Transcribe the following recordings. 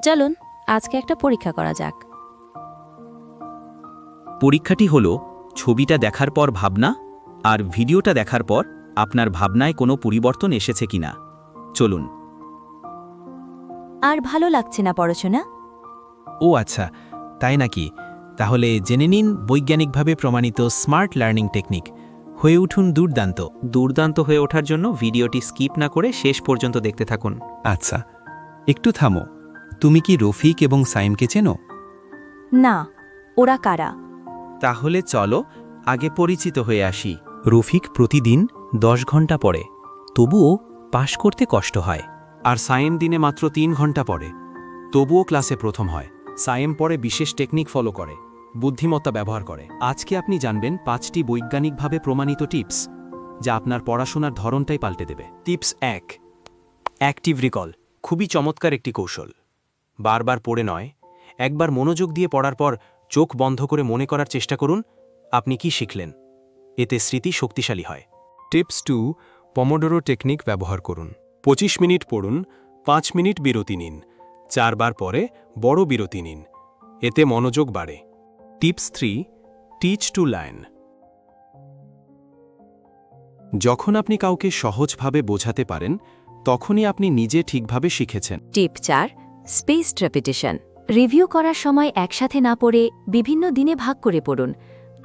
চলুন আজকে একটা পরীক্ষা করা যাক। পরীক্ষাটি হলো ছবিটা দেখার পর ভাবনা আর ভিডিওটা দেখার পর আপনার ভাবনায় কোনো পরিবর্তন এসেছে কিনা। চলুন। আর ভালো লাগছে না পড়াশোনা? ও আচ্ছা, তাই নাকি? তাহলে জেনে নিন বৈজ্ঞানিকভাবে প্রমাণিত স্মার্ট লার্নিং টেকনিক। হয়ে উঠুন দুর্দান্ত। দুর্দান্ত হয়ে ওঠার জন্য ভিডিওটি স্কিপ না করে শেষ পর্যন্ত দেখতে থাকুন। আচ্ছা, একটু থামো। তুমি কি রফিক এবং সাইমকে চেনো? না, ওরা কারা? তাহলে চলো আগে পরিচিত হয়ে আসি। রফিক প্রতিদিন 10 ঘন্টা পড়ে, তবুও পাশ করতে কষ্ট হয়। আর সায়েম দিনে মাত্র 3 ঘন্টা পড়ে, তবুও ক্লাসে প্রথম হয়। সায়েম পরে বিশেষ টেকনিক ফলো করে, বুদ্ধিমত্তা ব্যবহার করে। আজকে আপনি জানবেন 5টি বৈজ্ঞানিকভাবে প্রমাণিত টিপস, যা আপনার পড়াশোনার ধরনটাই পাল্টে দেবে। Tips 1, active recall. খুবই চমৎকার একটি কৌশল। বারবার পড়ে নয়, একবার মনোযোগ দিয়ে পড়ার পর চোখ বন্ধ করে মনে করার চেষ্টা করুন আপনি কি শিখলেন। এতে স্মৃতি শক্তিশালী হয়। টিপস 2, পমোডোরো টেকনিক ব্যবহার করুন। 25 মিনিট পড়ুন, 5 মিনিট বিরতি নিন, 4 বার পরে বড় বিরতি নিন, এতে মনোযোগ বাড়ে। Tips 3, teach to learn. যখন আপনি কাউকে সহজভাবে বোঝাতে পারেন, তখনই আপনি নিজে ঠিকভাবে শিখেছেন। টিপ 4, স্পেসড রেপিটিশন। রিভিউ করার সময় একসাথে না পড়ে বিভিন্ন দিনে ভাগ করে পড়ুন।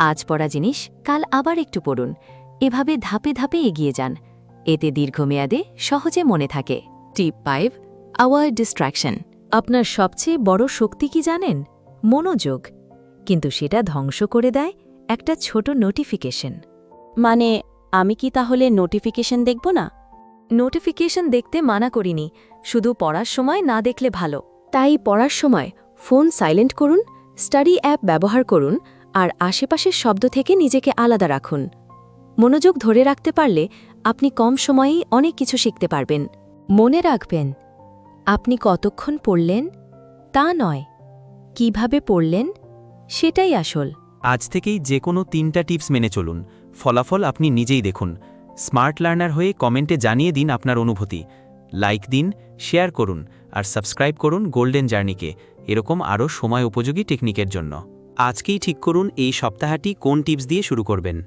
আজ পড়া জিনিস কাল আবার একটু পড়ুন। এভাবে ধাপে ধাপে এগিয়ে যান। এতে দীর্ঘমেয়াদে সহজে মনে থাকে। টিপ 5, আওয়ার ডিস্ট্র্যাকশন। আপনার সবচেয়ে বড় শক্তি কি জানেন? মনোযোগ। কিন্তু সেটা ধ্বংস করে দেয় একটা ছোট নোটিফিকেশন। মানে আমি কি তাহলে নোটিফিকেশন দেখব না? নোটিফিকেশন দেখতে মানা করিনি, শুধু পড়ার সময় না দেখলে ভালো। তাই পড়ার সময় ফোন সাইলেন্ট করুন, স্টাডি অ্যাপ ব্যবহার করুন, আর আশেপাশের শব্দ থেকে নিজেকে আলাদা রাখুন। মনোযোগ ধরে রাখতে পারলে আপনি কম সময়েই অনেক কিছু শিখতে পারবেন। মনে রাখবেন, আপনি কতক্ষণ পড়লেন তা নয়, কিভাবে পড়লেন সেটাই আসল। আজ থেকেই যে কোনো 3টা টিপস মেনে চলুন, ফলাফল আপনি নিজেই দেখুন। স্মার্ট লার্নার হয়ে কমেন্টে জানিয়ে দিন আপনার অনুভূতি। লাইক দিন, শেয়ার করুন আর সাবস্ক্রাইব করুন গোল্ডেন জার্নিকে, এরকম আরও সময় উপযোগী টেকনিকের জন্য। আজকেই ঠিক করুন এই সপ্তাহটি কোন টিপস দিয়ে শুরু করবেন।